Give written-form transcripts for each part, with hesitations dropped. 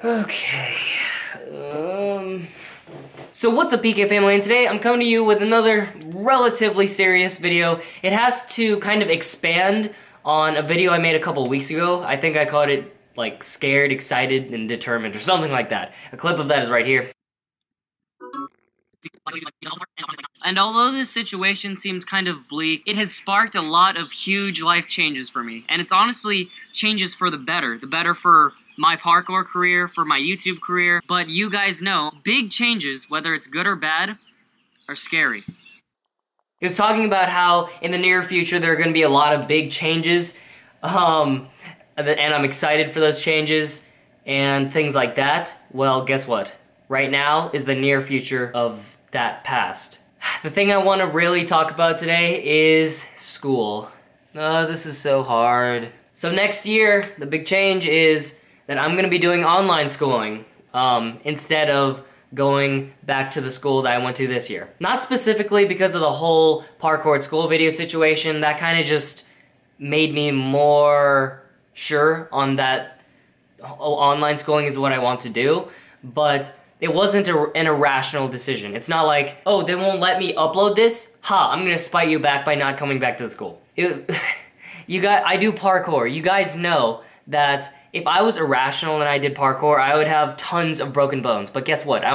Okay. So what's up, PK family, and today I'm coming to you with another relatively serious video. It has to kind of expand on a video I made a couple weeks ago. I think I called it like Scared, Excited, and Determined or something like that. A clip of that is right here. And although this situation seems kind of bleak, it has sparked a lot of huge life changes for me. And it's honestly changes for the better. The better for my parkour career, for my YouTube career. But you guys know, big changes, whether it's good or bad, are scary. He was talking about how in the near future there are going to be a lot of big changes. And I'm excited for those changes and things like that. Well, guess what? Right now is the near future of that past. The thing I want to really talk about today is school. Oh, this is so hard. So next year, the big change is that I'm going to be doing online schooling instead of going back to the school that I went to this year. Not specifically because of the whole parkour at school video situation. That kind of just made me more sure on that online schooling is what I want to do. But it wasn't an irrational decision. It's not like, oh, they won't let me upload this? Ha, I'm gonna spite you back by not coming back to the school. I do parkour. You guys know that if I was irrational and I did parkour, I would have tons of broken bones. But guess what? I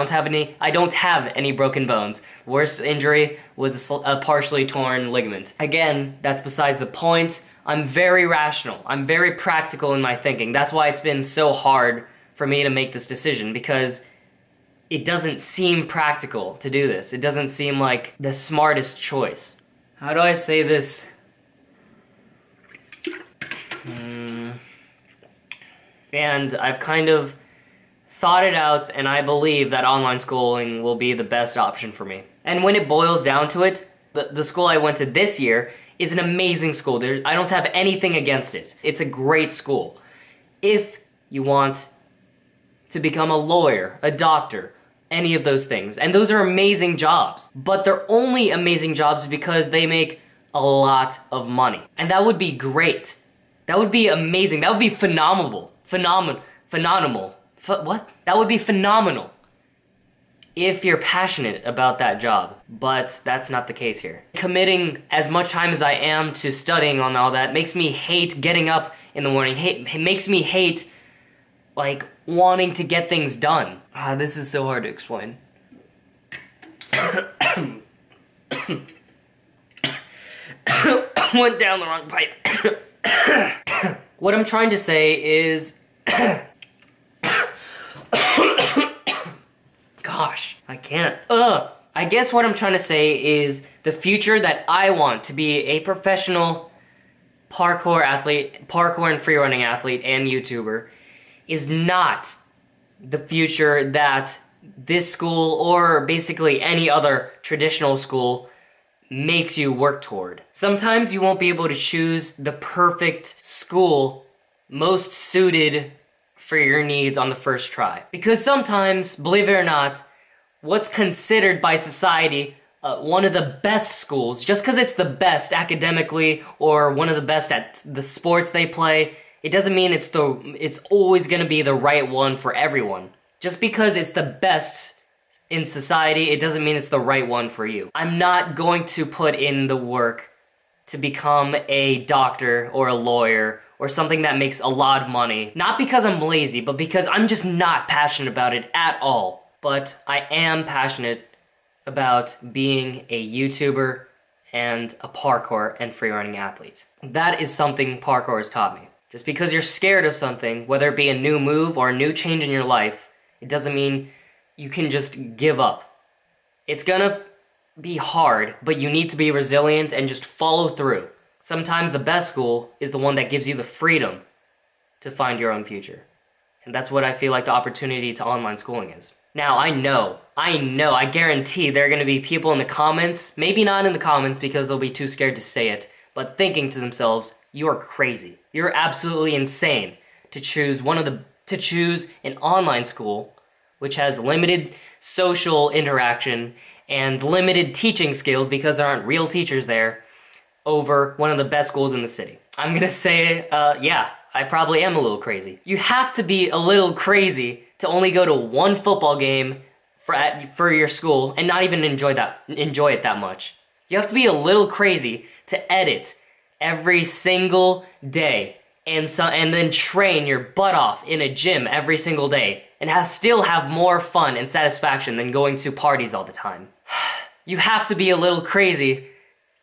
don't have any broken bones. Worst injury was a partially torn ligament. Again, that's besides the point. I'm very rational. I'm very practical in my thinking. That's why it's been so hard for me to make this decision, because it doesn't seem practical to do this. It doesn't seem like the smartest choice. How do I say this? And I've kind of thought it out, and I believe that online schooling will be the best option for me. And when it boils down to it, the school I went to this year is an amazing school. I don't have anything against it. It's a great school. If you want to become a lawyer, a doctor, any of those things. And those are amazing jobs. But they're only amazing jobs because they make a lot of money. And that would be great. That would be amazing. That would be phenomenal. What? That would be phenomenal if you're passionate about that job. But that's not the case here. Committing as much time as I am to studying on all that makes me hate getting up in the morning. It makes me hate, like, wanting to get things done. This is so hard to explain. Went down the wrong pipe. What I'm trying to say is... Gosh, I can't. I guess what I'm trying to say is the future that I want to be a professional parkour athlete, parkour and freerunning athlete and YouTuber is not the future that this school or basically any other traditional school makes you work toward. Sometimes you won't be able to choose the perfect school most suited for your needs on the first try. Because sometimes, believe it or not, what's considered by society one of the best schools, just because it's the best academically or one of the best at the sports they play, it doesn't mean it's always gonna be the right one for everyone. Just because it's the best in society, it doesn't mean it's the right one for you. I'm not going to put in the work to become a doctor or a lawyer or something that makes a lot of money. Not because I'm lazy, but because I'm just not passionate about it at all. But I am passionate about being a YouTuber and a parkour and freerunning athlete. That is something parkour has taught me. Just because you're scared of something, whether it be a new move or a new change in your life, it doesn't mean you can just give up. It's gonna be hard, but you need to be resilient and just follow through. Sometimes the best school is the one that gives you the freedom to find your own future. And that's what I feel like the opportunity to online schooling is. Now, I guarantee there are gonna be people in the comments, maybe not in the comments because they'll be too scared to say it, but thinking to themselves, you're crazy. You're absolutely insane to choose an online school which has limited social interaction and limited teaching skills because there aren't real teachers there, over one of the best schools in the city. I'm gonna say, yeah, I probably am a little crazy. You have to be a little crazy to only go to one football game for your school and not even enjoy it that much. You have to be a little crazy to edit every single day and then train your butt off in a gym every single day and still have more fun and satisfaction than going to parties all the time. You have to be a little crazy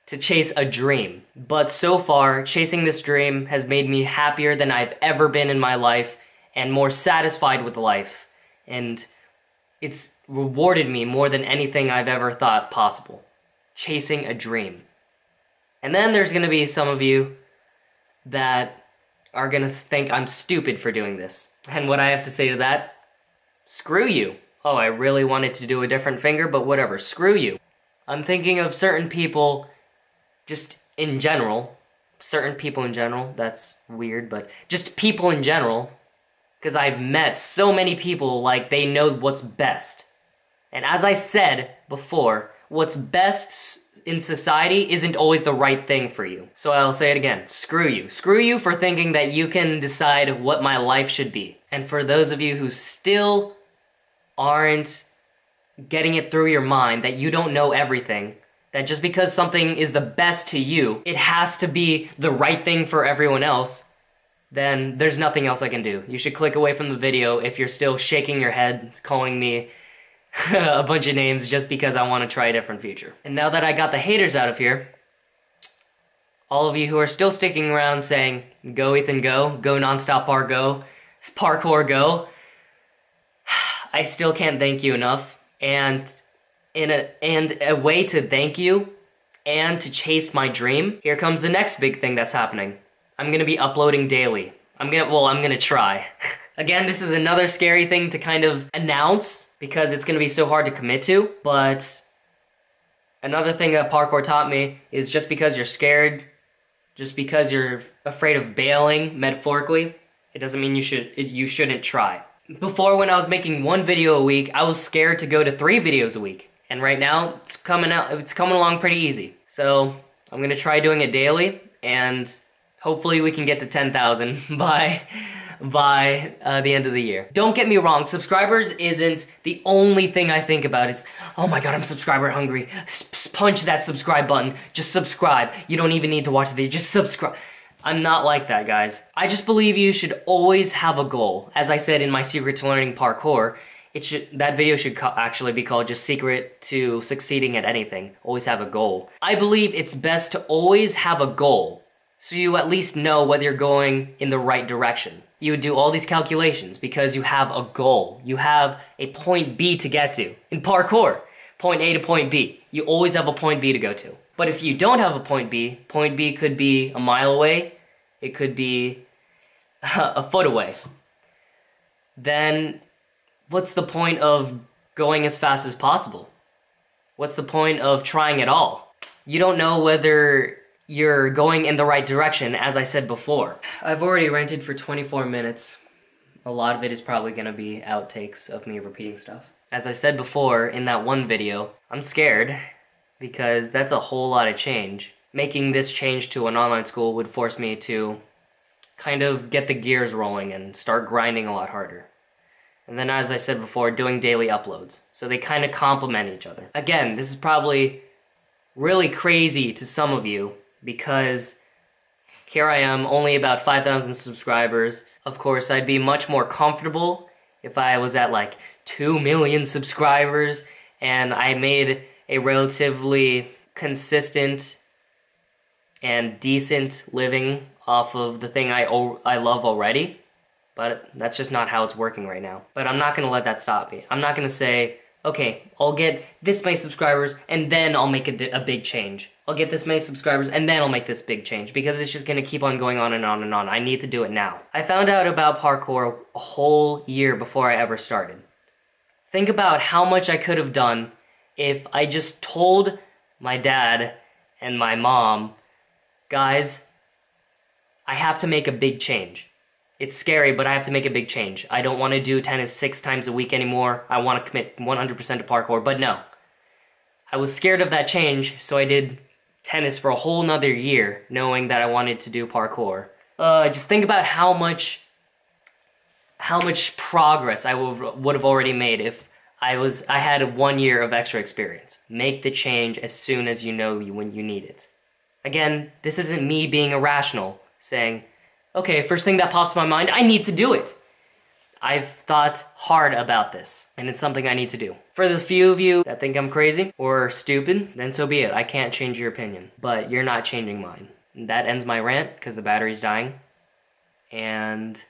to chase a dream. But so far, chasing this dream has made me happier than I've ever been in my life and more satisfied with life. And it's rewarded me more than anything I've ever thought possible. Chasing a dream. And then there's gonna be some of you that are gonna think I'm stupid for doing this. And what I have to say to that, screw you. Oh, I really wanted to do a different finger, but whatever, screw you. I'm thinking of certain people, just in general, certain people in general, that's weird, but just people in general, because I've met so many people like they know what's best. And as I said before, what's best in society isn't always the right thing for you. So I'll say it again, screw you. Screw you for thinking that you can decide what my life should be. And for those of you who still aren't getting it through your mind that you don't know everything, that just because something is the best to you, it has to be the right thing for everyone else, then there's nothing else I can do. You should click away from the video if you're still shaking your head, calling me a bunch of names just because I want to try a different future. And now that I got the haters out of here, all of you who are still sticking around saying, go Ethan go nonstop parkour go, I still can't thank you enough. And a way to thank you and to chase my dream, here comes the next big thing that's happening. I'm gonna be uploading daily. I'm gonna try. Again, this is another scary thing to kind of announce because it's gonna be so hard to commit to, but another thing that parkour taught me is just because you're scared, just because you're afraid of bailing, metaphorically, it doesn't mean you shouldn't try. Before, when I was making 1 video a week, I was scared to go to 3 videos a week. And right now, it's coming along pretty easy. So, I'm gonna try doing it daily, and hopefully we can get to 10,000 by the end of the year. Don't get me wrong, subscribers isn't the only thing I think about is, oh my god, I'm subscriber hungry. Punch that subscribe button, just subscribe. You don't even need to watch the video, just subscribe. I'm not like that, guys. I just believe you should always have a goal. As I said in my Secret to Learning Parkour, that video should actually be called just Secret to Succeeding at Anything. Always have a goal. I believe it's best to always have a goal, so you at least know whether you're going in the right direction. You would do all these calculations because you have a goal. You have a point B to get to. In parkour, point A to point B. You always have a point B to go to. But if you don't have a point B could be a mile away, it could be a foot away. Then what's the point of going as fast as possible? What's the point of trying at all? You don't know whether you're going in the right direction, as I said before. I've already ranted for 24 minutes. A lot of it is probably gonna be outtakes of me repeating stuff. As I said before in that 1 video, I'm scared because that's a whole lot of change. Making this change to an online school would force me to kind of get the gears rolling and start grinding a lot harder. And then, as I said before, doing daily uploads. So they kind of complement each other. Again, this is probably really crazy to some of you because here I am, only about 5,000 subscribers. Of course, I'd be much more comfortable if I was at like 2 million subscribers and I made a relatively consistent and decent living off of the thing I love already. But that's just not how it's working right now. But I'm not gonna let that stop me. I'm not gonna say, okay, I'll get this many subscribers and then I'll make a big change. I'll get this many subscribers and then I'll make this big change because it's just gonna keep on going on and on and on. I need to do it now. I found out about parkour a whole year before I ever started. Think about how much I could have done if I just told my dad and my mom, guys, I have to make a big change. It's scary, but I have to make a big change. I don't want to do tennis 6 times a week anymore. I want to commit 100% to parkour, but no. I was scared of that change, so I did tennis for a whole nother year, knowing that I wanted to do parkour. Just think about how much how much progress I would have already made if I had 1 year of extra experience. Make the change as soon as you know when you need it. Again, this isn't me being irrational, saying, okay, first thing that pops in my mind, I need to do it. I've thought hard about this, and it's something I need to do. For the few of you that think I'm crazy or stupid, then so be it. I can't change your opinion, but you're not changing mine. That ends my rant, because the battery's dying. And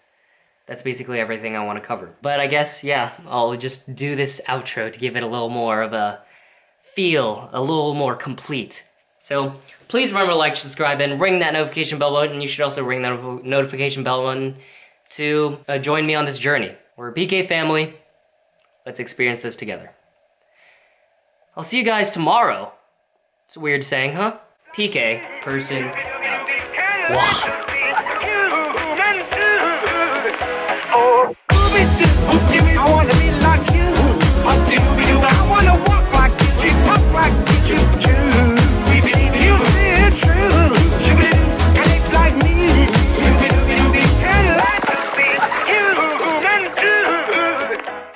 that's basically everything I want to cover. But I guess, yeah, I'll just do this outro to give it a little more of a feel, a little more complete. So please remember to like, subscribe, and ring that notification bell button. You should also ring that notification bell button to join me on this journey. We're a BK family. Let's experience this together. I'll see you guys tomorrow. It's a weird saying, huh? PK, person, out. Wow.